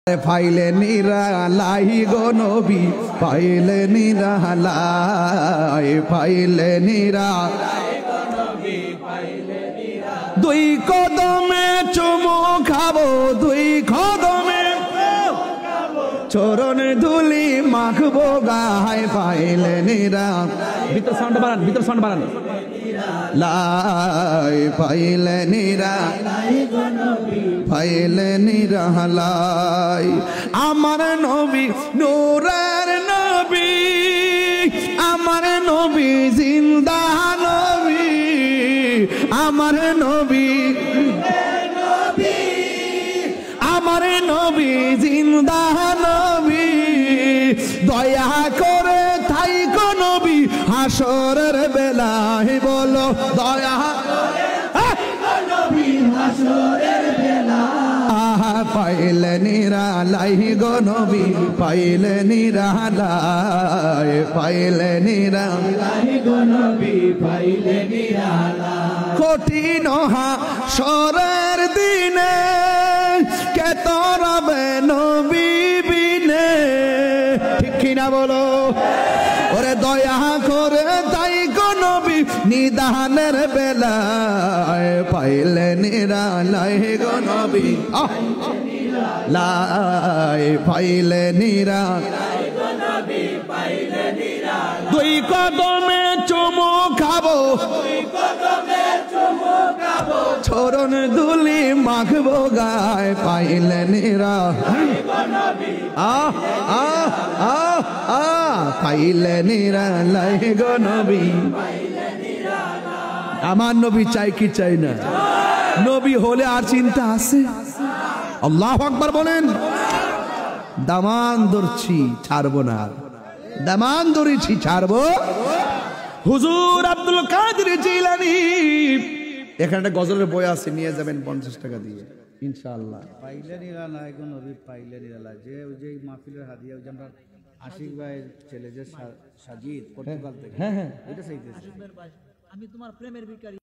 পাইলে নিরালাই গো নবী পাইলে নিরালাই পাইলে নিরালাই গো নবী পাইলে নিরালাই দুই কদমে চুমু খাবো দুই কদমে চরণ ধুলি মাখবো গায় পাইলে নিরালাই ভিতর সাউন্ড বাড়ান লাই পাইলে নিরালাই গো নবী পাইলে নিরালাই আমার নবী নূরের নবী আমার নবী জিন্দা নবী আমার নবী আমার নবী জিন্দা নবী দয়া করে থাইকো নবী হাসরের বেলায় বলো দয়া করে থাইকো নবী হাসরের বেলায় পাইলে নিরালাই গো নবী পাইলে নিরালাই পাইলে নিরালাই গো নবী পাইলে নিরালাই কঠিন হাসরের দিনে কে তরবে নবী বিনে ঠিক কিনা বলো ওরে দয়া করে তাই গো নবী নিদানের বেলায় পাইলে নিরালাই গো নবী লাই পাইলে নিরালাই গো নবী পাইলে নিরালাই দুই কদমে চুমু খাবো দুই কদমে চুমু খাবো চরণ ধুলি মাখবো গায় পাইলে নিরালাই গো নবী পাইলে নিরালাই গো নবী পাইলে নিরালাই আমার নবী চাই কি চাই না নবী হলে আর চিন্তা আছে আল্লাহু আকবার বলেন দামান ধরছি ছাড়বো না দামান ধরেছি ছাড়বো হুজুর আব্দুল কাদের জিলানী এখানে একটা গজলের বই আছে নিয়ে যাবেন 50 টাকা দিয়ে ইনশাআল্লাহ পাইলে নিরালাই গো নবী পাইলে নিরালাই যে ওই যে মাহফিলের হাদিয়া ওই যে আমরা আশিক ভাইয়ের ছেলে যে সাজিদ পর্তুগাল থেকে হ্যাঁ এটা চাইতেছি আমি তোমার প্রেমের ভিখারি।